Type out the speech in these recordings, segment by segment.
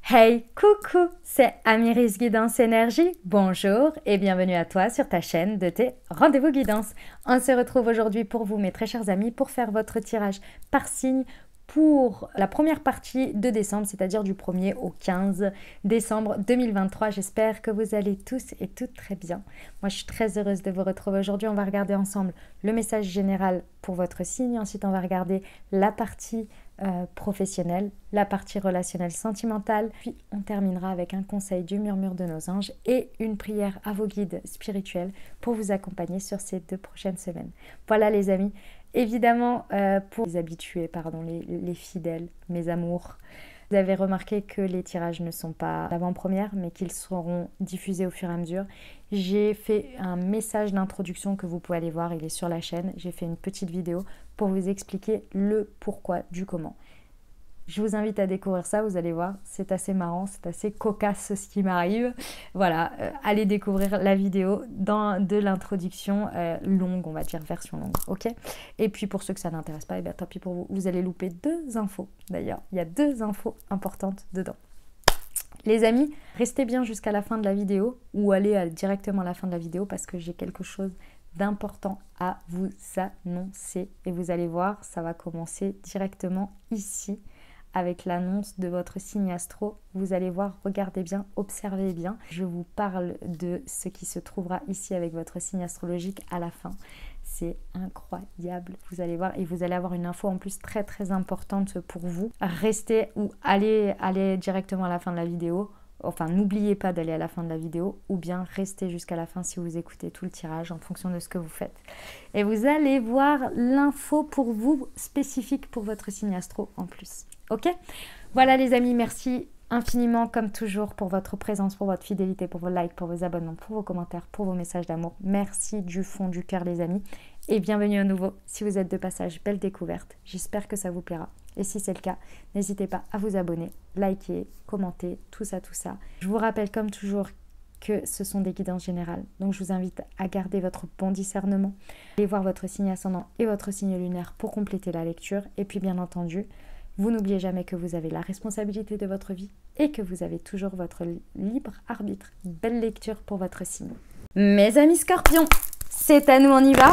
Hey, coucou, c'est Amiris Guidance Énergie. Bonjour et bienvenue à toi sur ta chaîne de tes rendez-vous guidance. On se retrouve aujourd'hui pour vous, mes très chers amis, pour faire votre tirage par signe pour la première partie de décembre, c'est-à-dire du 1er au 15 décembre 2023. J'espère que vous allez tous et toutes très bien. Moi, je suis très heureuse de vous retrouver aujourd'hui. On va regarder ensemble le message général pour votre signe. Ensuite, on va regarder la partie professionnelle, la partie relationnelle sentimentale. Puis, on terminera avec un conseil du murmure de nos anges et une prière à vos guides spirituels pour vous accompagner sur ces 2 prochaines semaines. Voilà les amis. Évidemment, pour les habitués, pardon, les fidèles, mes amours, vous avez remarqué que les tirages ne sont pas l'avant-première, mais qu'ils seront diffusés au fur et à mesure. J'ai fait un message d'introduction que vous pouvez aller voir, il est sur la chaîne. J'ai fait une petite vidéo pour vous expliquer le pourquoi du comment. Je vous invite à découvrir ça, vous allez voir, c'est assez marrant, c'est assez cocasse ce qui m'arrive. Voilà, allez découvrir la vidéo de l'introduction longue, on va dire version longue, ok? Et puis pour ceux que ça n'intéresse pas, et bien tant pis pour vous, vous allez louper 2 infos d'ailleurs. Il y a 2 infos importantes dedans. Les amis, restez bien jusqu'à la fin de la vidéo ou allez directement à la fin de la vidéo parce que j'ai quelque chose d'important à vous annoncer. Et vous allez voir, ça va commencer directement ici avec l'annonce de votre signe astro. Vous allez voir, regardez bien, observez bien. Je vous parle de ce qui se trouvera ici avec votre signe astrologique à la fin. C'est incroyable, vous allez voir. Et vous allez avoir une info en plus très très importante pour vous. Restez ou allez directement à la fin de la vidéo. Enfin, n'oubliez pas d'aller à la fin de la vidéo ou bien restez jusqu'à la fin si vous écoutez tout le tirage en fonction de ce que vous faites. Et vous allez voir l'info pour vous spécifique pour votre signe astro en plus. Ok? Voilà les amis, merci infiniment comme toujours pour votre présence, pour votre fidélité, pour vos likes, pour vos abonnements, pour vos commentaires, pour vos messages d'amour. Merci du fond du cœur les amis. Et bienvenue à nouveau si vous êtes de passage, belle découverte. J'espère que ça vous plaira. Et si c'est le cas, n'hésitez pas à vous abonner, liker, commenter, tout ça, tout ça. Je vous rappelle comme toujours que ce sont des guidances générales. Donc je vous invite à garder votre bon discernement. Allez voir votre signe ascendant et votre signe lunaire pour compléter la lecture. Et puis bien entendu, vous n'oubliez jamais que vous avez la responsabilité de votre vie et que vous avez toujours votre libre arbitre. Belle lecture pour votre signe. Mes amis scorpions, c'est à nous, on y va.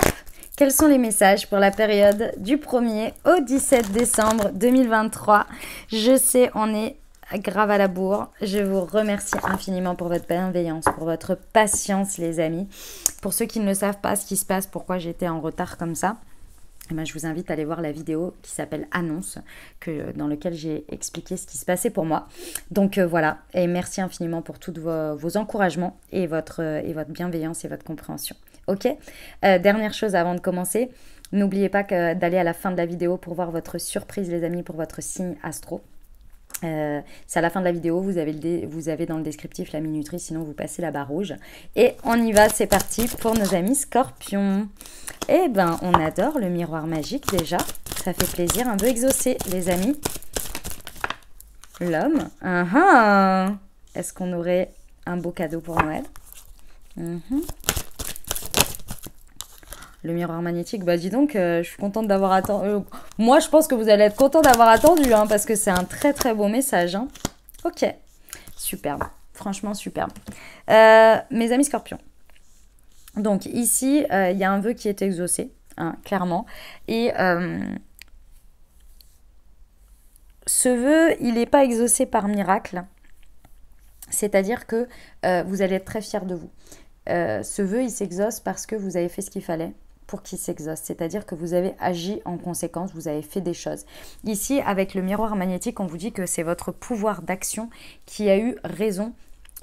Quels sont les messages pour la période du 1er au 17 décembre 2023? Je sais, on est grave à la bourre. Je vous remercie infiniment pour votre bienveillance, pour votre patience les amis. Pour ceux qui ne le savent pas ce qui se passe, pourquoi j'étais en retard comme ça, eh bien, je vous invite à aller voir la vidéo qui s'appelle Annonce, dans laquelle j'ai expliqué ce qui se passait pour moi. Donc voilà, et merci infiniment pour tous vos encouragements et votre bienveillance et votre compréhension. Ok, dernière chose avant de commencer, n'oubliez pas d'aller à la fin de la vidéo pour voir votre surprise les amis pour votre signe astro. C'est à la fin de la vidéo, vous avez dans le descriptif la minuterie, sinon vous passez la barre rouge. Et on y va, c'est parti pour nos amis scorpions. Eh ben, on adore le miroir magique déjà, ça fait plaisir, un vœu exaucé les amis. L'homme, est-ce qu'on aurait un beau cadeau pour Noël? Le miroir magnétique, bah dis donc, je suis contente d'avoir attendu. Moi, je pense que vous allez être content d'avoir attendu, hein, parce que c'est un très très beau message. Hein. Ok, superbe, franchement superbe. Mes amis scorpions. Donc ici, il y a un vœu qui est exaucé, hein, clairement. Et ce vœu, il n'est pas exaucé par miracle. C'est-à-dire que vous allez être très fiers de vous. Ce vœu, il s'exauce parce que vous avez fait ce qu'il fallait pour qu'il s'exauce, c'est-à-dire que vous avez agi en conséquence, vous avez fait des choses. Ici, avec le miroir magnétique, on vous dit que c'est votre pouvoir d'action qui a eu raison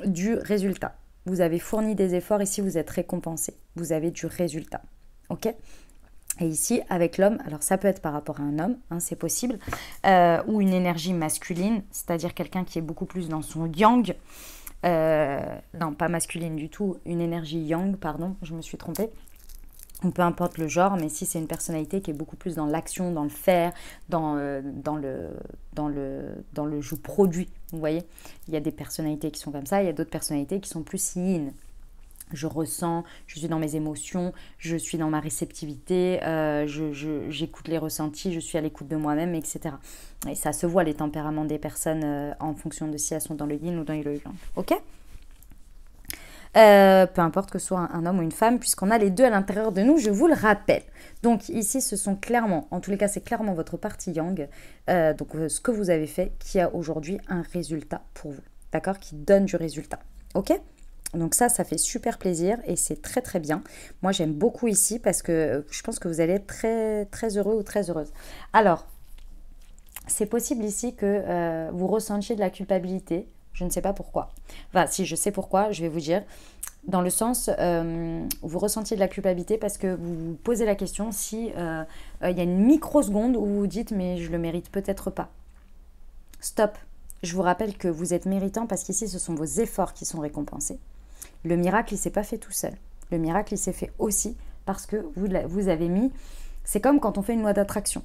du résultat. Vous avez fourni des efforts, ici vous êtes récompensé, vous avez du résultat, ok ? Et ici, avec l'homme, alors ça peut être par rapport à un homme, hein, c'est possible, ou une énergie masculine, c'est-à-dire quelqu'un qui est beaucoup plus dans son yang, non, pas masculine du tout, une énergie yang, pardon, je me suis trompée. Ou peu importe le genre, mais si c'est une personnalité qui est beaucoup plus dans l'action, dans le faire, dans le je produis, vous voyez. Il y a des personnalités qui sont comme ça, il y a d'autres personnalités qui sont plus yin. Je ressens, je suis dans mes émotions, je suis dans ma réceptivité, j'écoute les ressentis, je suis à l'écoute de moi-même, etc. Et ça se voit les tempéraments des personnes en fonction de si elles sont dans le yin ou dans le yang. Ok. Peu importe que ce soit un homme ou une femme, puisqu'on a les deux à l'intérieur de nous, je vous le rappelle. Donc ici, ce sont clairement, en tous les cas, c'est clairement votre partie yang, ce que vous avez fait, qui a aujourd'hui un résultat pour vous, d'accord, qui donne du résultat, ok. Donc ça fait super plaisir et c'est très très bien. Moi, j'aime beaucoup ici parce que je pense que vous allez être très très heureux ou très heureuse. Alors, c'est possible ici que vous ressentiez de la culpabilité. Je ne sais pas pourquoi. Enfin, si je sais pourquoi, je vais vous dire. Dans le sens, vous ressentiez de la culpabilité parce que vous vous posez la question si il y a une microseconde où vous vous dites mais je le mérite peut-être pas. Stop. Je vous rappelle que vous êtes méritant parce qu'ici, ce sont vos efforts qui sont récompensés. Le miracle, il ne s'est pas fait tout seul. Le miracle, il s'est fait aussi parce que vous avez mis... C'est comme quand on fait une loi d'attraction.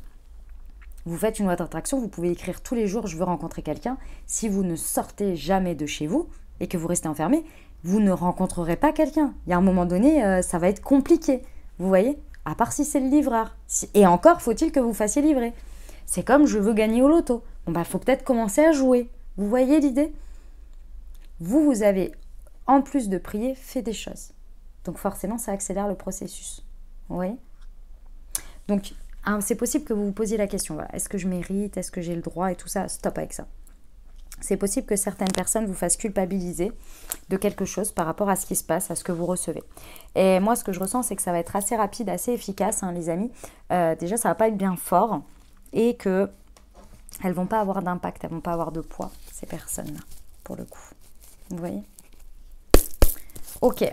Vous faites une loi d'attraction, vous pouvez écrire tous les jours « je veux rencontrer quelqu'un ». Si vous ne sortez jamais de chez vous et que vous restez enfermé, vous ne rencontrerez pas quelqu'un. Il y a un moment donné, ça va être compliqué. Vous voyez ? À part si c'est le livreur. Et encore, faut-il que vous fassiez livrer. C'est comme « je veux gagner au loto ». Bon, faut peut-être commencer à jouer. Vous voyez l'idée ? Vous avez... en plus de prier, fait des choses. Donc forcément, ça accélère le processus. Vous voyez ? Donc, c'est possible que vous vous posiez la question, voilà, est-ce que je mérite, est-ce que j'ai le droit et tout ça ? Stop avec ça. C'est possible que certaines personnes vous fassent culpabiliser de quelque chose par rapport à ce qui se passe, à ce que vous recevez. Et moi, ce que je ressens, c'est que ça va être assez rapide, assez efficace, hein, les amis. Déjà, ça ne va pas être bien fort et qu'elles ne vont pas avoir d'impact, elles ne vont pas avoir de poids, ces personnes-là, pour le coup. Vous voyez ? Ok.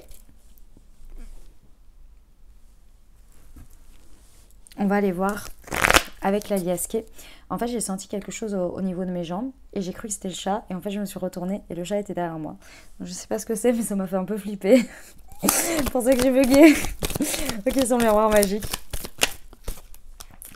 On va aller voir avec la liasquée. En fait, j'ai senti quelque chose au niveau de mes jambes et j'ai cru que c'était le chat. Et en fait, je me suis retournée et le chat était derrière moi. Donc, je sais pas ce que c'est, mais ça m'a fait un peu flipper. Pour ça que j'ai bugué. Ok, son miroir magique.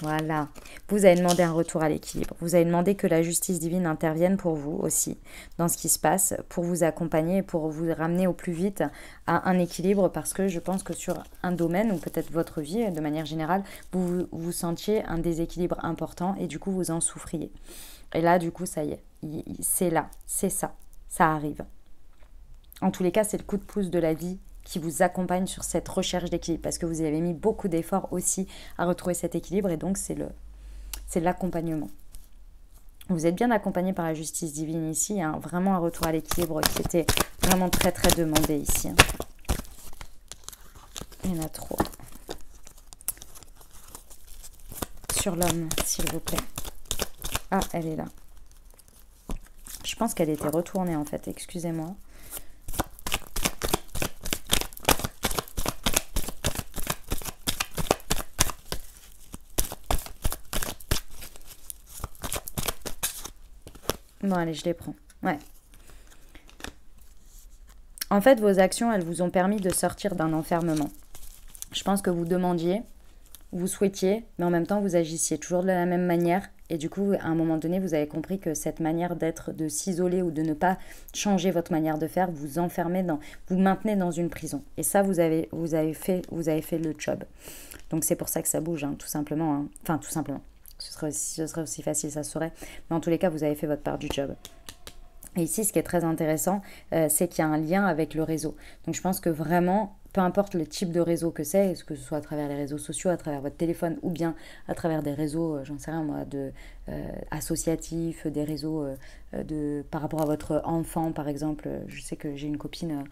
Voilà. Vous avez demandé un retour à l'équilibre. Vous avez demandé que la justice divine intervienne pour vous aussi dans ce qui se passe, pour vous accompagner et pour vous ramener au plus vite à un équilibre parce que je pense que sur un domaine ou peut-être votre vie de manière générale, vous sentiez un déséquilibre important et du coup vous en souffriez. Et là du coup ça y est, c'est là, c'est ça arrive. En tous les cas, c'est le coup de pouce de la vie qui vous accompagne sur cette recherche d'équilibre parce que vous avez mis beaucoup d'efforts aussi à retrouver cet équilibre et donc c'est l'accompagnement. Vous êtes bien accompagné par la justice divine ici, hein, vraiment un retour à l'équilibre qui était vraiment très très demandé ici. Hein. Il y en a trop. Sur l'homme, s'il vous plaît. Ah, elle est là. Je pense qu'elle était retournée en fait, excusez-moi. Bon, allez, je les prends. Ouais. En fait, vos actions, elles vous ont permis de sortir d'un enfermement. Je pense que vous demandiez, vous souhaitiez, mais en même temps, vous agissiez toujours de la même manière. Et du coup, à un moment donné, vous avez compris que cette manière d'être, de s'isoler ou de ne pas changer votre manière de faire, vous enfermez vous maintenez dans une prison. Et ça, vous avez fait le job. Donc, c'est pour ça que ça bouge, hein, tout simplement. Hein. Enfin, tout simplement. Ce serait aussi facile, ça se saurait. Mais en tous les cas, vous avez fait votre part du job. Et ici, ce qui est très intéressant, c'est qu'il y a un lien avec le réseau. Donc, je pense que vraiment, peu importe le type de réseau que c'est, est-ce que ce soit à travers les réseaux sociaux, à travers votre téléphone, ou bien à travers des réseaux, j'en sais rien moi, associatifs, des réseaux par rapport à votre enfant, par exemple. Je sais que j'ai une copine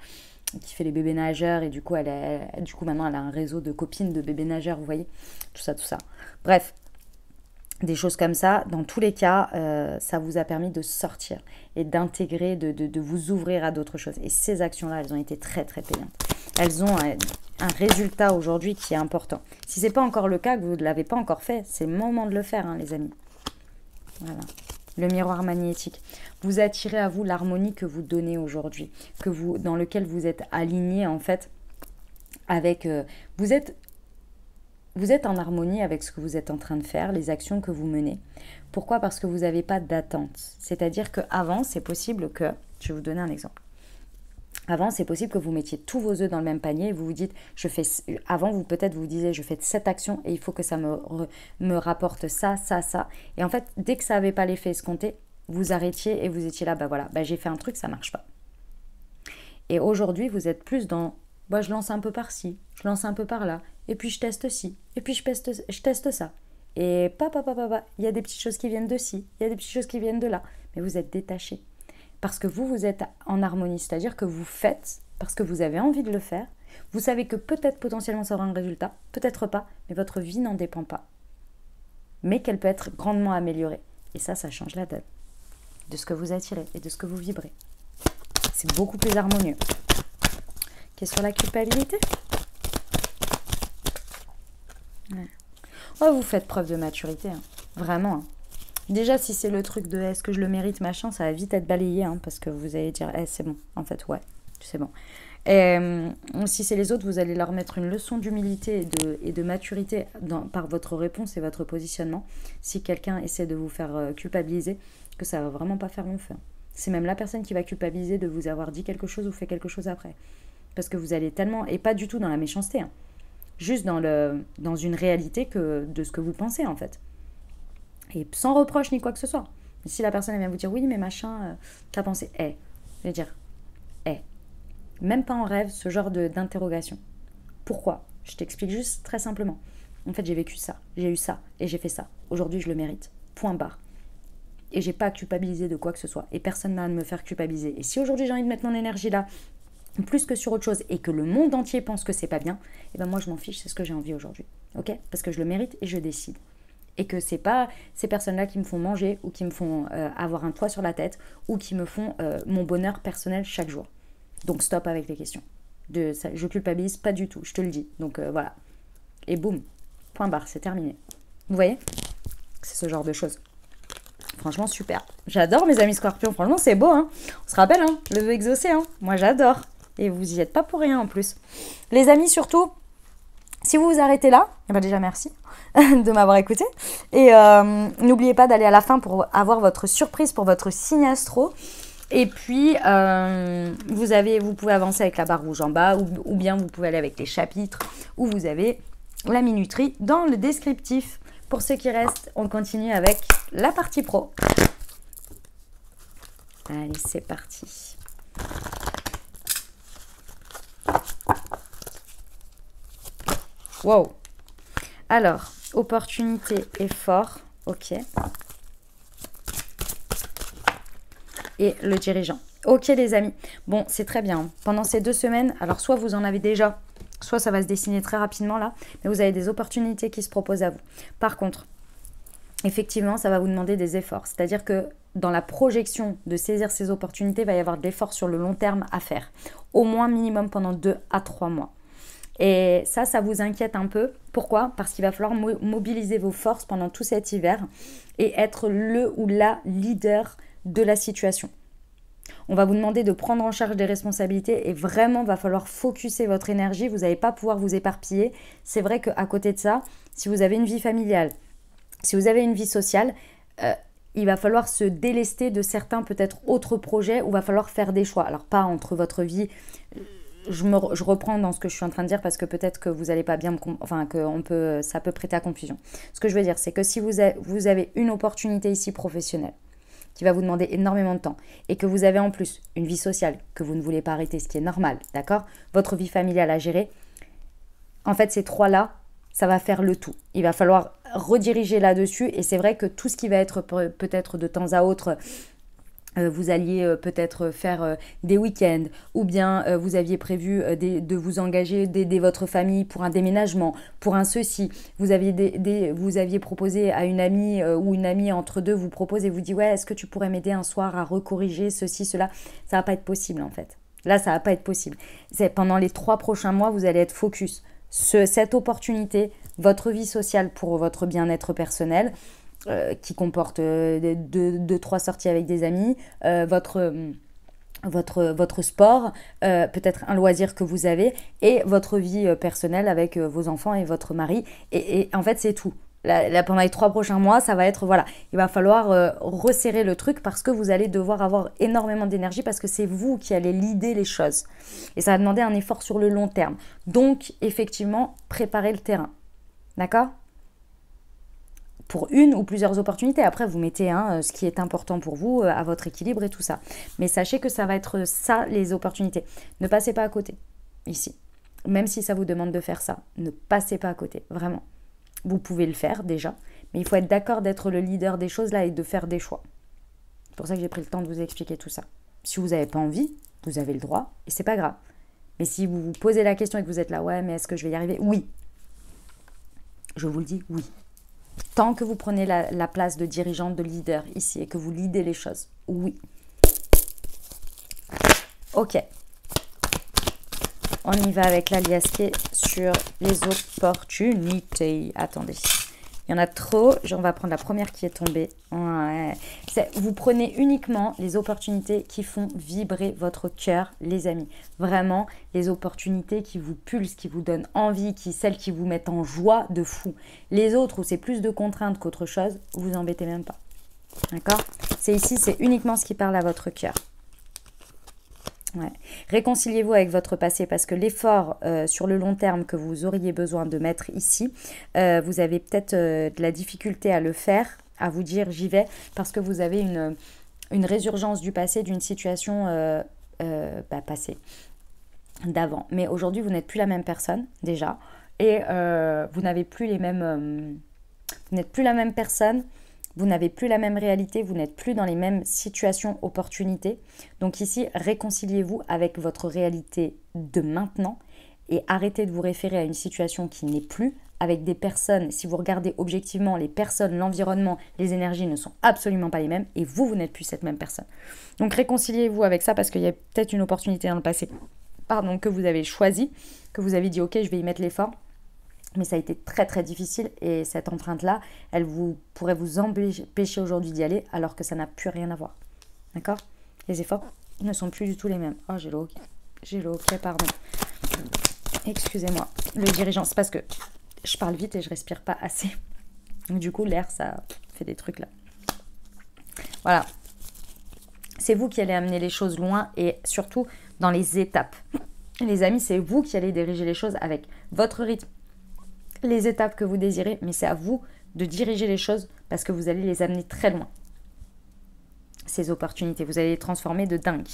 qui fait les bébés nageurs et du coup, maintenant, elle a un réseau de copines de bébés nageurs, vous voyez, tout ça. Bref. Des choses comme ça, dans tous les cas, ça vous a permis de sortir et d'intégrer, de vous ouvrir à d'autres choses. Et ces actions-là, elles ont été très, très payantes. Elles ont un résultat aujourd'hui qui est important. Si ce n'est pas encore le cas, que vous ne l'avez pas encore fait, c'est le moment de le faire, hein, les amis. Voilà. Le miroir magnétique. Vous attirez à vous l'harmonie que vous donnez aujourd'hui, dans lequel vous êtes aligné, en fait, avec... Vous êtes en harmonie avec ce que vous êtes en train de faire, les actions que vous menez. Pourquoi ? Parce que vous n'avez pas d'attente. C'est-à-dire qu'avant, c'est possible que... Je vais vous donner un exemple. Avant, c'est possible que vous mettiez tous vos œufs dans le même panier et vous vous dites, avant, peut-être vous disiez, je fais cette action et il faut que ça me rapporte ça, ça, ça. Et en fait, dès que ça n'avait pas l'effet escompté, vous arrêtiez et vous étiez là, bah voilà, bah j'ai fait un truc, ça marche pas. Et aujourd'hui, vous êtes plus dans, bah je lance un peu par-ci, je lance un peu par-là, et puis je teste ci, et puis je teste ça. Et il y a des petites choses qui viennent de ci, il y a des petites choses qui viennent de là. Mais vous êtes détaché. Parce que vous êtes en harmonie, c'est-à-dire que vous faites parce que vous avez envie de le faire. Vous savez que peut-être potentiellement ça aura un résultat, peut-être pas, mais votre vie n'en dépend pas. Mais qu'elle peut être grandement améliorée. Et ça change la donne de ce que vous attirez et de ce que vous vibrez. C'est beaucoup plus harmonieux. Qu'est-ce sur la culpabilité ? Ouais. Oh, vous faites preuve de maturité, hein. Vraiment. Hein. Déjà, si c'est le truc de est-ce que je le mérite, machin, ça va vite être balayé, hein, parce que vous allez dire, c'est bon, en fait, ouais, c'est bon. Et si c'est les autres, vous allez leur mettre une leçon d'humilité et de maturité par votre réponse et votre positionnement. Si quelqu'un essaie de vous faire culpabiliser, que ça va vraiment pas faire long feu. C'est même la personne qui va culpabiliser de vous avoir dit quelque chose ou fait quelque chose après. Parce que vous allez tellement, et pas du tout dans la méchanceté, hein, juste dans une réalité de ce que vous pensez, en fait. Et sans reproche ni quoi que ce soit. Si la personne vient vous dire, oui, mais machin, t'as pensé, je vais dire, même pas en rêve, ce genre d'interrogation. Pourquoi ? Je t'explique juste très simplement. En fait, j'ai vécu ça, j'ai eu ça, et j'ai fait ça. Aujourd'hui, je le mérite. Point barre. Et j'ai pas à culpabiliser de quoi que ce soit. Et personne n'a à me faire culpabiliser. Et si aujourd'hui j'ai envie de mettre mon énergie là, plus que sur autre chose, et que le monde entier pense que c'est pas bien, et ben moi je m'en fiche, c'est ce que j'ai envie aujourd'hui. Ok ? Parce que je le mérite et je décide. Et que c'est pas ces personnes-là qui me font manger ou qui me font avoir un toit sur la tête ou qui me font mon bonheur personnel chaque jour. Donc stop avec les questions. Je culpabilise pas du tout, je te le dis. Donc voilà. Et boum, point barre, c'est terminé. Vous voyez ? C'est ce genre de choses. Franchement, super. J'adore mes amis scorpions. Franchement, c'est beau, hein. On se rappelle, hein, le vœu exaucé, hein. Moi, j'adore. Et vous y êtes pas pour rien en plus. Les amis, surtout, si vous vous arrêtez là, eh ben déjà merci de m'avoir écouté. Et n'oubliez pas d'aller à la fin pour avoir votre surprise pour votre signe astro. Et puis, vous pouvez avancer avec la barre rouge en bas ou bien vous pouvez aller avec les chapitres où vous avez la minuterie dans le descriptif. Pour ceux qui restent, on continue avec la partie pro. Allez, c'est parti. Wow. Alors, opportunité et fort. Ok. Et le dirigeant. Ok les amis. Bon, c'est très bien. Pendant ces 2 semaines, alors soit vous en avez déjà, soit ça va se dessiner très rapidement là, mais vous avez des opportunités qui se proposent à vous. Par contre, effectivement, ça va vous demander des efforts. C'est-à-dire que dans la projection de saisir ces opportunités, il va y avoir de l'effort sur le long terme à faire. Au moins minimum pendant 2 à 3 mois. Et ça vous inquiète un peu. Pourquoi ? Parce qu'il va falloir mobiliser vos forces pendant tout cet hiver et être le ou la leader de la situation. On va vous demander de prendre en charge des responsabilités et vraiment, va falloir focuser votre énergie. Vous n'allez pas pouvoir vous éparpiller. C'est vrai qu'à côté de ça, si vous avez une vie familiale, si vous avez une vie sociale, il va falloir se délester de certains peut-être autres projets où il va falloir faire des choix. Alors pas entre votre vie... Je reprends dans ce que je suis en train de dire parce que peut-être que vous n'allez pas bien ça peut prêter à confusion. Ce que je veux dire, c'est que si vous avez une opportunité ici professionnelle qui va vous demander énormément de temps et que vous avez en plus une vie sociale que vous ne voulez pas arrêter, ce qui est normal, d'accord ? Votre vie familiale à gérer, en fait, ces 3-là, ça va faire le tout. Il va falloir rediriger là-dessus et c'est vrai que tout ce qui va être peut-être de temps à autre... vous alliez peut-être faire des week-ends ou bien vous aviez prévu de vous engager, d'aider votre famille pour un déménagement, pour un ceci. Vous aviez proposé à une amie ou une amie entre deux vous propose et vous dit « Ouais, est-ce que tu pourrais m'aider un soir à recorriger ceci, cela ?» Ça va pas être possible en fait. Là, ça va pas être possible. Pendant les 3 prochains mois, vous allez être focus. Cette opportunité, votre vie sociale pour votre bien-être personnel, qui comporte 2-3 sorties avec des amis, votre sport, peut-être un loisir que vous avez, et votre vie personnelle avec vos enfants et votre mari. Et en fait, c'est tout. pendant les 3 prochains mois, ça va être, voilà, il va falloir resserrer le truc parce que vous allez devoir avoir énormément d'énergie parce que c'est vous qui allez leader les choses. Et ça va demander un effort sur le long terme. Donc, effectivement, préparez le terrain. D'accord ? Pour une ou plusieurs opportunités. Après, vous mettez ce qui est important pour vous, à votre équilibre et tout ça. Mais sachez que ça va être ça, les opportunités. Ne passez pas à côté, ici. Même si ça vous demande de faire ça, ne passez pas à côté, vraiment. Vous pouvez le faire déjà, mais il faut être d'accord d'être le leader des choses là et de faire des choix. C'est pour ça que j'ai pris le temps de vous expliquer tout ça. Si vous n'avez pas envie, vous avez le droit et c'est pas grave. Mais si vous vous posez la question et que vous êtes là, ouais, mais est-ce que je vais y arriver ? Oui. Je vous le dis, oui. Tant que vous prenez la place de dirigeante, de leader ici et que vous leadez les choses, oui. Ok. On y va avec la liasquée sur les opportunités. Attendez. Il y en a trop. On va prendre la première qui est tombée. Ouais. Vous prenez uniquement les opportunités qui font vibrer votre cœur, les amis. Vraiment, les opportunités qui vous pulsent, qui vous donnent envie, celles qui vous mettent en joie de fou. Les autres, où c'est plus de contraintes qu'autre chose, vous embêtez même pas. D'accord ? C'est ici, c'est uniquement ce qui parle à votre cœur. Ouais. Réconciliez-vous avec votre passé parce que l'effort sur le long terme que vous auriez besoin de mettre ici, vous avez peut-être de la difficulté à le faire, à vous dire j'y vais, parce que vous avez une résurgence du passé, d'une situation passée, d'avant. Mais aujourd'hui, vous n'êtes plus la même personne déjà et vous n'avez plus les mêmes... vous n'êtes plus la même personne. Vous n'avez plus la même réalité, vous n'êtes plus dans les mêmes situations, opportunités. Donc ici, réconciliez-vous avec votre réalité de maintenant et arrêtez de vous référer à une situation qui n'est plus avec des personnes. Si vous regardez objectivement, les personnes, l'environnement, les énergies ne sont absolument pas les mêmes et vous n'êtes plus cette même personne. Donc réconciliez-vous avec ça parce qu'il y a peut-être une opportunité dans le passé que vous avez choisi, que vous avez dit ok, je vais y mettre l'effort. Mais ça a été très très difficile et cette empreinte-là, elle pourrait vous empêcher aujourd'hui d'y aller alors que ça n'a plus rien à voir. D'accord ? Les efforts ne sont plus du tout les mêmes. Oh, j'ai le ok, pardon. Excusez-moi. Le dirigeant, c'est parce que je parle vite et je respire pas assez. Donc, du coup, l'air, ça fait des trucs là. Voilà. C'est vous qui allez amener les choses loin et surtout dans les étapes. Les amis, c'est vous qui allez diriger les choses avec votre rythme. Les étapes que vous désirez, mais c'est à vous de diriger les choses parce que vous allez les amener très loin. Ces opportunités, vous allez les transformer de dingue.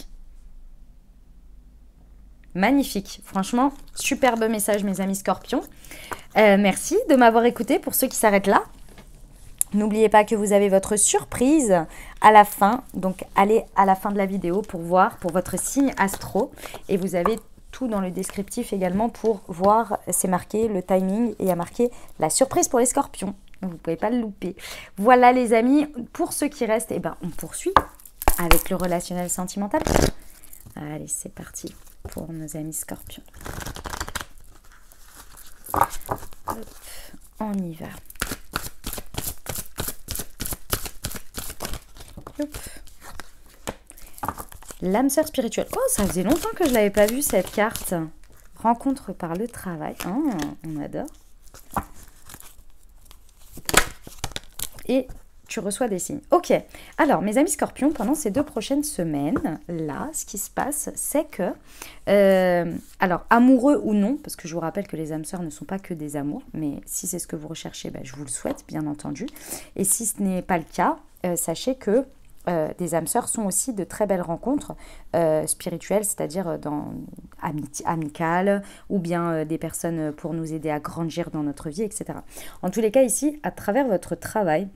Magnifique, franchement, superbe message mes amis scorpions. Merci de m'avoir écouté pour ceux qui s'arrêtent là. N'oubliez pas que vous avez votre surprise à la fin, donc allez à la fin de la vidéo pour voir pour votre signe astro et vous avez tout dans le descriptif également pour voir, c'est marqué le timing et il y a marqué la surprise pour les scorpions. Vous ne pouvez pas le louper. Voilà les amis, pour ceux qui restent, on poursuit avec le relationnel sentimental. Allez, c'est parti pour nos amis scorpions. Hop, on y va. Hop. L'âme sœur spirituelle. Oh, ça faisait longtemps que je ne l'avais pas vue, cette carte. Rencontre par le travail. Oh, on adore. Et tu reçois des signes. Ok. Alors, mes amis scorpions, pendant ces 2 prochaines semaines, là, ce qui se passe, c'est que... alors, amoureux ou non, parce que je vous rappelle que les âmes sœurs ne sont pas que des amours, mais si c'est ce que vous recherchez, je vous le souhaite, bien entendu. Et si ce n'est pas le cas, sachez que des âmes sœurs sont aussi de très belles rencontres spirituelles, c'est-à-dire amicales ou bien des personnes pour nous aider à grandir dans notre vie, etc. En tous les cas, ici, à travers votre travail,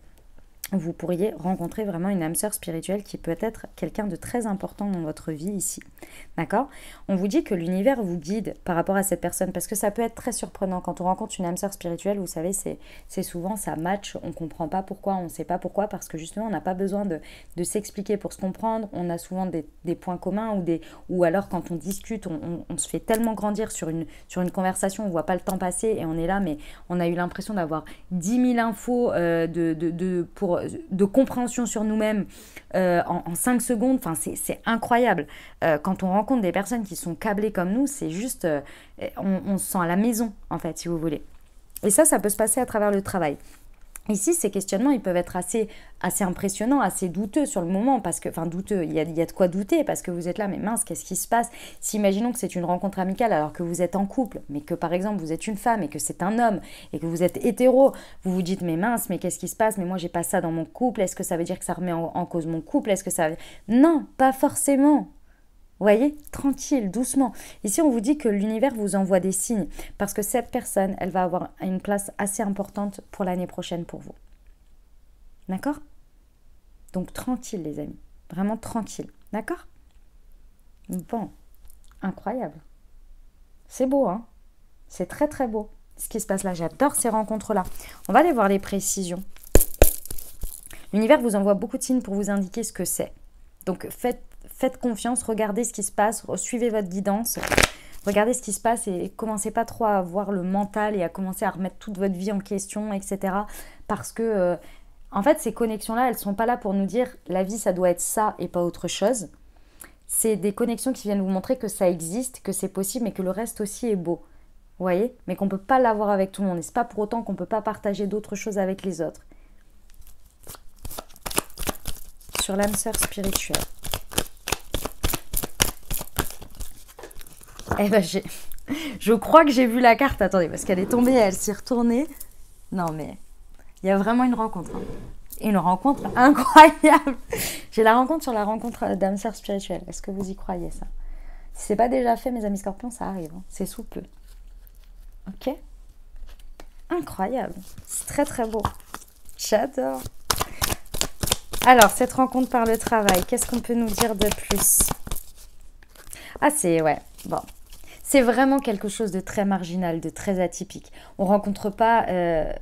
vous pourriez rencontrer vraiment une âme sœur spirituelle qui peut être quelqu'un de très important dans votre vie ici. D'accord ? On vous dit que l'univers vous guide par rapport à cette personne parce que ça peut être très surprenant. Quand on rencontre une âme sœur spirituelle, vous savez, c'est souvent ça match, on ne comprend pas pourquoi, on ne sait pas pourquoi parce que justement on n'a pas besoin de s'expliquer pour se comprendre. On a souvent des points communs ou alors quand on discute, on se fait tellement grandir sur une conversation, on ne voit pas le temps passer et on est là, mais on a eu l'impression d'avoir 10 000 infos de compréhension sur nous-mêmes en 5 secondes. Enfin, c'est incroyable. Quand on rencontre des personnes qui sont câblées comme nous, c'est juste... on se sent à la maison, en fait, si vous voulez. Et ça peut se passer à travers le travail. Ici, ces questionnements, ils peuvent être assez impressionnants, assez douteux sur le moment, parce que, enfin douteux, il y a de quoi douter, parce que vous êtes là, mais mince, qu'est-ce qui se passe? Si imaginons que c'est une rencontre amicale alors que vous êtes en couple, mais que par exemple vous êtes une femme et que c'est un homme, et que vous êtes hétéro, vous vous dites, mais mince, mais qu'est-ce qui se passe? Mais moi j'ai pas ça dans mon couple, est-ce que ça veut dire que ça remet en cause mon couple? Est-ce que ça veut... Non, pas forcément. Vous voyez, tranquille, doucement. Ici, on vous dit que l'univers vous envoie des signes, parce que cette personne, elle va avoir une place assez importante pour l'année prochaine pour vous. D'accord? Donc tranquille les amis, vraiment tranquille, d'accord? Bon, incroyable. C'est beau, hein? C'est très très beau ce qui se passe là, j'adore ces rencontres-là. On va aller voir les précisions. L'univers vous envoie beaucoup de signes pour vous indiquer ce que c'est. Donc faites confiance, regardez ce qui se passe, suivez votre guidance, regardez ce qui se passe et commencez pas trop à voir le mental et à commencer à remettre toute votre vie en question, etc. Parce que... en fait, ces connexions-là, elles ne sont pas là pour nous dire la vie, ça doit être ça et pas autre chose. C'est des connexions qui viennent vous montrer que ça existe, que c'est possible, mais que le reste aussi est beau. Vous voyez? Mais qu'on ne peut pas l'avoir avec tout le monde. Et ce n'est pas pour autant qu'on ne peut pas partager d'autres choses avec les autres. Sur l'âme sœur spirituelle. Eh ben, je crois que j'ai vu la carte. Attendez, parce qu'elle est tombée et elle s'est retournée. Non, mais... il y a vraiment une rencontre. Hein. Une rencontre incroyable. J'ai la rencontre sur la rencontre d'âme sœur spirituelle. Est-ce que vous y croyez ça? Si c'est pas déjà fait, mes amis scorpions, ça arrive. Hein. C'est sous peu. Ok? Incroyable. C'est très très beau. J'adore. Alors, cette rencontre par le travail, qu'est-ce qu'on peut nous dire de plus? Ah, c'est... ouais. Bon. C'est vraiment quelque chose de très marginal, de très atypique. On ne rencontre pas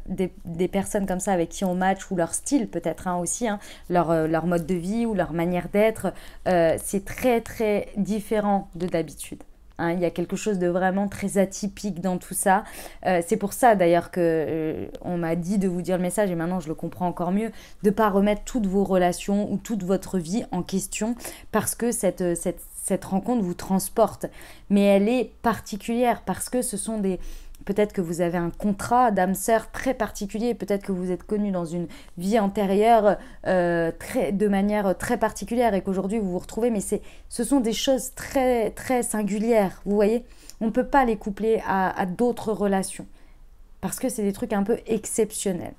des personnes comme ça avec qui on match, ou leur style peut-être hein, aussi, hein, leur mode de vie ou leur manière d'être. C'est très très différent de d'habitude. Hein, il y a quelque chose de vraiment très atypique dans tout ça. C'est pour ça d'ailleurs que on m'a dit de vous dire le message, et maintenant je le comprends encore mieux, de ne pas remettre toutes vos relations ou toute votre vie en question, parce que cette rencontre vous transporte. Mais elle est particulière parce que ce sont des... peut-être que vous avez un contrat d'âme sœur très particulier, peut-être que vous êtes connu dans une vie antérieure de manière très particulière et qu'aujourd'hui vous vous retrouvez, mais ce sont des choses très, très singulières, vous voyez? On ne peut pas les coupler à d'autres relations parce que c'est des trucs un peu exceptionnels.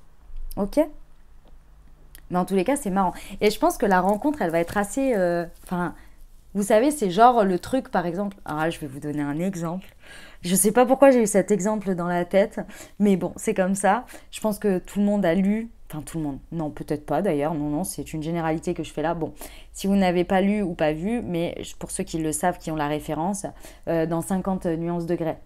Ok? Mais en tous les cas, c'est marrant. Et je pense que la rencontre, elle va être assez... vous savez, c'est genre le truc, par exemple... Alors là, je vais vous donner un exemple. Je sais pas pourquoi j'ai eu cet exemple dans la tête, mais bon, c'est comme ça. Je pense que tout le monde a lu... Enfin, tout le monde. Non, peut-être pas d'ailleurs. Non, c'est une généralité que je fais là. Bon, si vous n'avez pas lu ou pas vu, mais pour ceux qui le savent, qui ont la référence, dans 50 nuances degrés.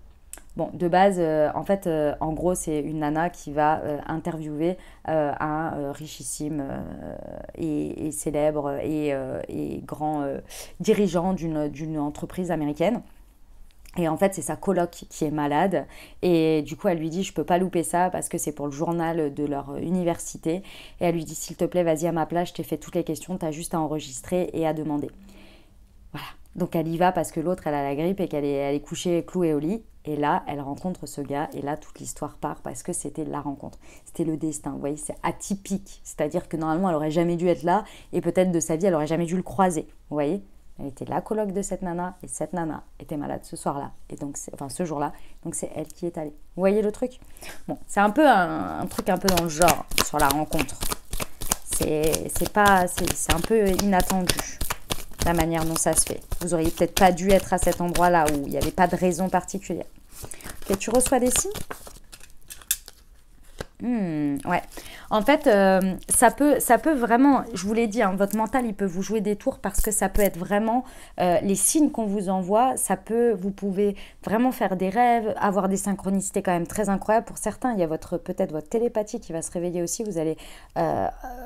Bon, de base, en gros, c'est une nana qui va interviewer un richissime et célèbre et grand dirigeant d'une entreprise américaine. Et en fait, c'est sa coloc qui est malade. Et du coup, elle lui dit, je peux pas louper ça parce que c'est pour le journal de leur université. Et elle lui dit, s'il te plaît, vas-y à ma place, je t'ai fait toutes les questions, t'as juste à enregistrer et à demander. Voilà. Donc elle y va parce que l'autre, elle a la grippe et elle est couchée clouée au lit. Et là, elle rencontre ce gars et là, toute l'histoire part parce que c'était la rencontre. C'était le destin, vous voyez, c'est atypique. C'est-à-dire que normalement, elle aurait jamais dû être là et peut-être de sa vie, elle aurait jamais dû le croiser, vous voyez. Elle était la coloc de cette nana et cette nana était malade ce soir-là. Et donc, ce jour-là. Donc, c'est elle qui est allée. Vous voyez le truc? Bon, c'est un peu un truc un peu dans le genre sur la rencontre. C'est un peu inattendu la manière dont ça se fait. Vous auriez peut-être pas dû être à cet endroit-là où il n'y avait pas de raison particulière. Ok, tu reçois des signes? Ouais. En fait, ça peut vraiment, je vous l'ai dit, hein, votre mental, il peut vous jouer des tours parce que ça peut être vraiment les signes qu'on vous envoie. Vous pouvez vraiment faire des rêves, avoir des synchronicités quand même très incroyables. Pour certains, il y a peut-être votre télépathie qui va se réveiller aussi. Vous allez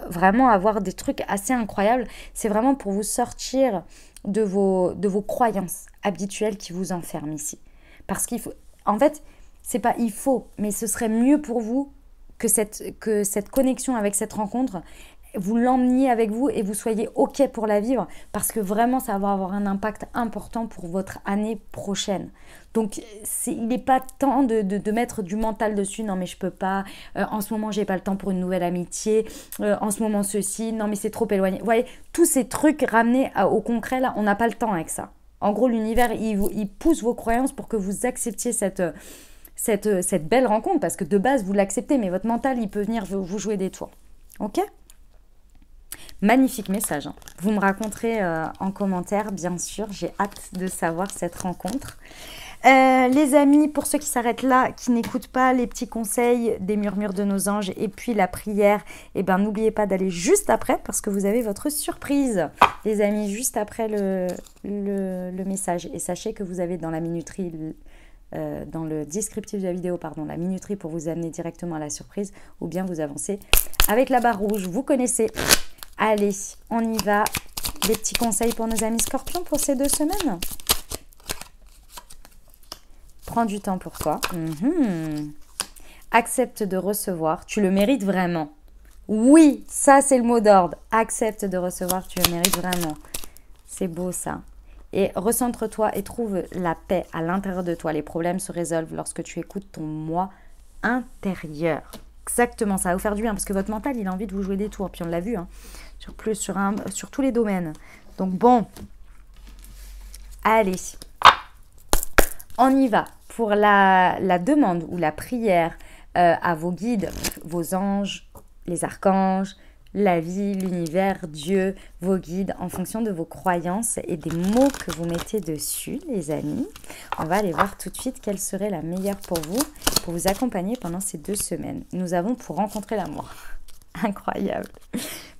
vraiment avoir des trucs assez incroyables. C'est vraiment pour vous sortir de vos croyances habituelles qui vous enferment ici. Parce qu'il faut, en fait, c'est pas il faut, mais ce serait mieux pour vous que cette connexion avec cette rencontre, vous l'emmeniez avec vous et vous soyez OK pour la vivre parce que vraiment, ça va avoir un impact important pour votre année prochaine. Donc, il n'est pas temps de mettre du mental dessus. Non, mais je peux pas. En ce moment, j'ai pas le temps pour une nouvelle amitié. En ce moment, ceci. Non, mais c'est trop éloigné. Vous voyez, tous ces trucs ramenés au concret, là, on n'a pas le temps avec ça. En gros, l'univers, il pousse vos croyances pour que vous acceptiez cette belle rencontre parce que de base, vous l'acceptez, mais votre mental, il peut venir vous jouer des tours. OK ? Magnifique message. Hein. Vous me raconterez en commentaire, bien sûr. J'ai hâte de savoir cette rencontre. Les amis, pour ceux qui s'arrêtent là, qui n'écoutent pas les petits conseils des murmures de nos anges et puis la prière, eh ben, n'oubliez pas d'aller juste après parce que vous avez votre surprise. Les amis, juste après le message. Et sachez que vous avez dans la minuterie, dans le descriptif de la vidéo, pardon, la minuterie pour vous amener directement à la surprise ou bien vous avancez avec la barre rouge. Vous connaissez. Allez, on y va. Des petits conseils pour nos amis scorpions pour ces 2 semaines. Prends du temps pour toi. Accepte de recevoir. Tu le mérites vraiment. Oui, ça c'est le mot d'ordre. Accepte de recevoir, tu le mérites vraiment. C'est beau ça. Et recentre-toi et trouve la paix à l'intérieur de toi. Les problèmes se résolvent lorsque tu écoutes ton moi intérieur. Exactement, ça va vous faire du bien parce que votre mental, il a envie de vous jouer des tours. Puis on l'a vu, hein, sur tous les domaines. Donc bon, allez, on y va pour la demande ou la prière à vos guides, vos anges, les archanges, la vie, l'univers, Dieu, vos guides, en fonction de vos croyances et des mots que vous mettez dessus, les amis. On va aller voir tout de suite quelle serait la meilleure pour vous accompagner pendant ces 2 semaines. Nous avons pour rencontrer l'amour. Incroyable.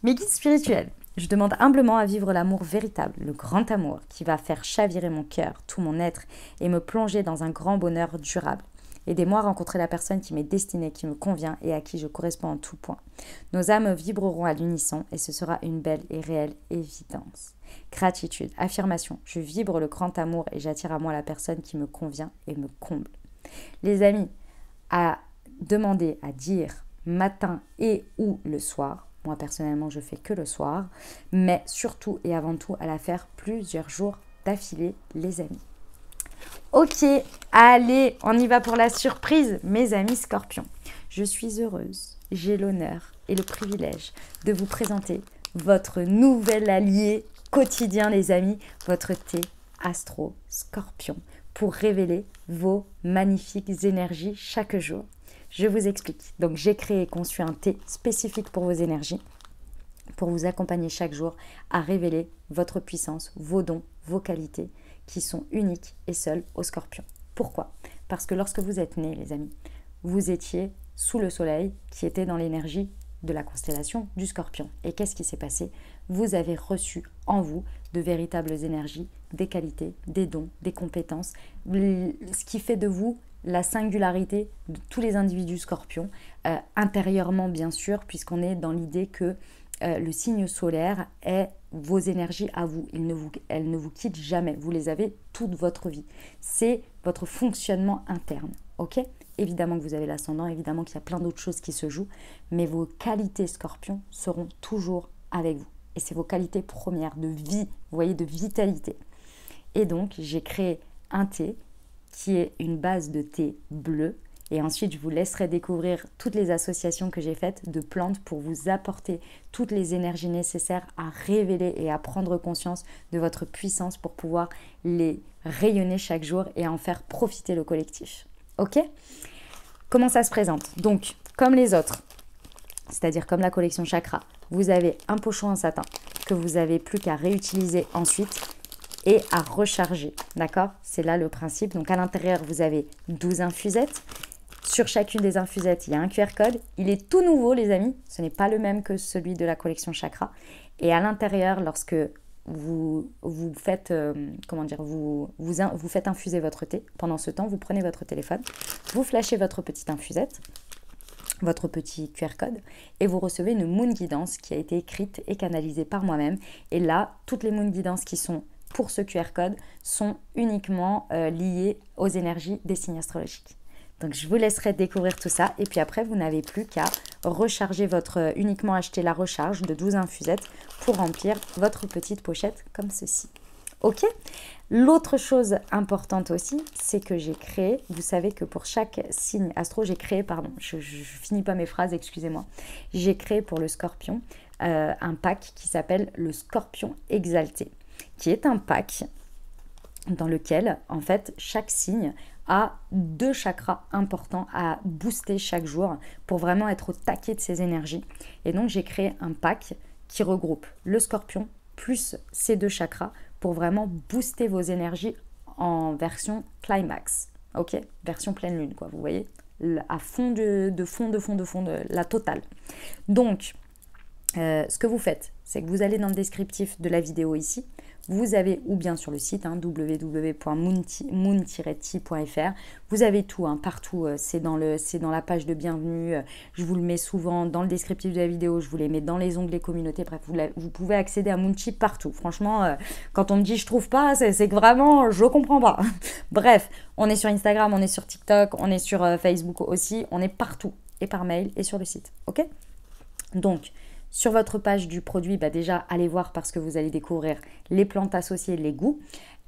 Mes guides spirituels, je demande humblement à vivre l'amour véritable, le grand amour qui va faire chavirer mon cœur, tout mon être et me plonger dans un grand bonheur durable. Aidez-moi à rencontrer la personne qui m'est destinée, qui me convient et à qui je corresponds en tout point. Nos âmes vibreront à l'unisson et ce sera une belle et réelle évidence. Gratitude, affirmation, je vibre le grand amour et j'attire à moi la personne qui me convient et me comble. Les amis, à demander, à dire matin et ou le soir. Moi personnellement, je fais que le soir, mais surtout et avant tout à la faire plusieurs jours d'affilée, les amis. Ok, allez, on y va pour la surprise, mes amis scorpions. Je suis heureuse, j'ai l'honneur et le privilège de vous présenter votre nouvel allié quotidien, les amis, votre thé Astro Scorpion, pour révéler vos magnifiques énergies chaque jour. Je vous explique. Donc, j'ai créé et conçu un thé spécifique pour vos énergies, pour vous accompagner chaque jour à révéler votre puissance, vos dons, vos qualités, qui sont uniques et seuls aux scorpions. Pourquoi ? Parce que lorsque vous êtes nés, les amis, vous étiez sous le soleil qui était dans l'énergie de la constellation du scorpion. Et qu'est-ce qui s'est passé ? Vous avez reçu en vous de véritables énergies, des qualités, des dons, des compétences, ce qui fait de vous la singularité de tous les individus scorpions, intérieurement bien sûr, puisqu'on est dans l'idée que le signe solaire est vos énergies à vous. Elles ne vous quittent jamais. Vous les avez toute votre vie. C'est votre fonctionnement interne. Ok ? Évidemment que vous avez l'ascendant, évidemment qu'il y a plein d'autres choses qui se jouent, mais vos qualités scorpions seront toujours avec vous. Et c'est vos qualités premières de vie, vous voyez, de vitalité. Et donc, j'ai créé un thé qui est une base de thé bleu. Et ensuite, je vous laisserai découvrir toutes les associations que j'ai faites de plantes pour vous apporter toutes les énergies nécessaires à révéler et à prendre conscience de votre puissance pour pouvoir les rayonner chaque jour et en faire profiter le collectif. Ok ? Comment ça se présente ? Donc, comme les autres, c'est-à-dire comme la collection Chakra, vous avez un pochon en satin que vous n'avez plus qu'à réutiliser ensuite et à recharger. D'accord ? C'est là le principe. Donc, à l'intérieur, vous avez 12 infusettes. Sur chacune des infusettes, il y a un QR code. Il est tout nouveau, les amis. Ce n'est pas le même que celui de la collection Chakra. Et à l'intérieur, lorsque vous faites, vous faites infuser votre thé, pendant ce temps, vous prenez votre téléphone, vous flashez votre petite infusette, votre petit QR code, et vous recevez une moon guidance qui a été écrite et canalisée par moi-même. Et là, toutes les moon guidances qui sont pour ce QR code sont uniquement liées aux énergies des signes astrologiques. Donc, je vous laisserai découvrir tout ça. Et puis après, vous n'avez plus qu'à recharger uniquement acheter la recharge de 12 infusettes pour remplir votre petite pochette comme ceci. Ok? L'autre chose importante aussi, c'est que j'ai créé, vous savez que pour chaque signe astro, j'ai créé, pardon, je finis pas mes phrases, excusez-moi, j'ai créé pour le Scorpion un pack qui s'appelle le Scorpion Exalté, qui est un pack dans lequel, en fait, chaque signe a 2 chakras importants à booster chaque jour pour vraiment être au taquet de ses énergies. Et donc, j'ai créé un pack qui regroupe le Scorpion plus ces 2 chakras pour vraiment booster vos énergies en version climax, ok? Version pleine lune, quoi, vous voyez? À fond de la totale. Donc, ce que vous faites, c'est que vous allez dans le descriptif de la vidéo ici, vous avez, ou bien sur le site, www.moon-t.fr, vous avez tout, partout, c'est dans la page de bienvenue, je vous le mets souvent dans le descriptif de la vidéo, je vous les mets dans les onglets communauté, bref, vous pouvez accéder à Moonchi partout. Franchement, quand on me dit je trouve pas, c'est que vraiment, je comprends pas. Bref, on est sur Instagram, on est sur TikTok, on est sur Facebook aussi, on est partout, et par mail, et sur le site, ok? Donc, sur votre page du produit, déjà, allez voir parce que vous allez découvrir les plantes associées, les goûts.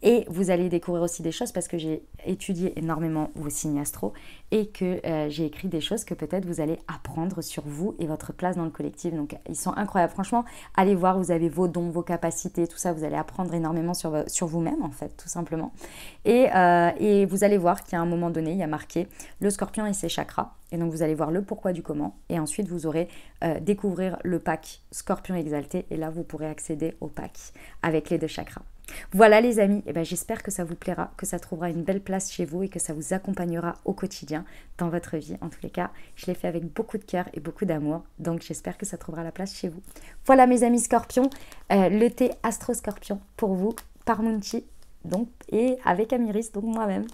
Et vous allez découvrir aussi des choses parce que j'ai étudié énormément vos signes astro et que j'ai écrit des choses que peut-être vous allez apprendre sur vous et votre place dans le collectif. Donc, ils sont incroyables. Franchement, allez voir, vous avez vos dons, vos capacités, tout ça. Vous allez apprendre énormément sur vous-même, en fait, tout simplement. Et vous allez voir qu'à un moment donné, il y a marqué le Scorpion et ses chakras. Et donc, vous allez voir le pourquoi du comment. Et ensuite, vous aurez découvrir le pack Scorpion Exalté. Et là, vous pourrez accéder au pack avec les 2 chakras. Voilà les amis, j'espère que ça vous plaira, que ça trouvera une belle place chez vous et que ça vous accompagnera au quotidien dans votre vie. En tous les cas, je l'ai fait avec beaucoup de cœur et beaucoup d'amour, donc j'espère que ça trouvera la place chez vous. Voilà mes amis Scorpions, le thé Astro Scorpion pour vous par Moonchi, donc, et avec Amiris, donc moi-même.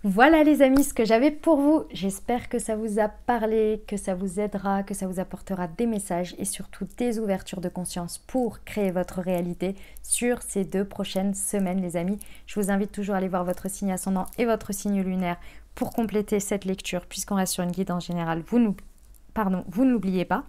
Voilà les amis ce que j'avais pour vous, j'espère que ça vous a parlé, que ça vous aidera, que ça vous apportera des messages et surtout des ouvertures de conscience pour créer votre réalité sur ces 2 prochaines semaines les amis. Je vous invite toujours à aller voir votre signe ascendant et votre signe lunaire pour compléter cette lecture puisqu'on reste sur une guidance générale, vous ne l'oubliez pas.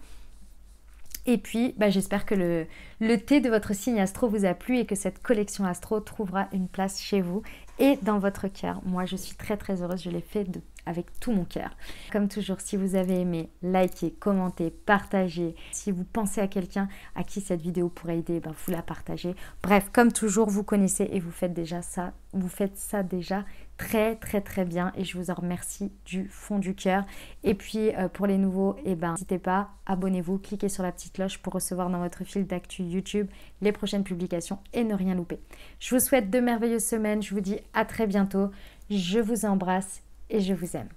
Et puis, j'espère que le thé de votre signe astro vous a plu et que cette collection astro trouvera une place chez vous et dans votre cœur. Moi, je suis très très heureuse, je l'ai fait avec tout mon cœur. Comme toujours, si vous avez aimé, likez, commentez, partagez. Si vous pensez à quelqu'un à qui cette vidéo pourrait aider, vous la partagez. Bref, comme toujours, vous connaissez et vous faites ça déjà très très très bien et je vous en remercie du fond du cœur. Et puis pour les nouveaux, n'hésitez pas, abonnez-vous, cliquez sur la petite cloche pour recevoir dans votre fil d'actu YouTube les prochaines publications et ne rien louper. Je vous souhaite de merveilleuses semaines, je vous dis à très bientôt, je vous embrasse et je vous aime.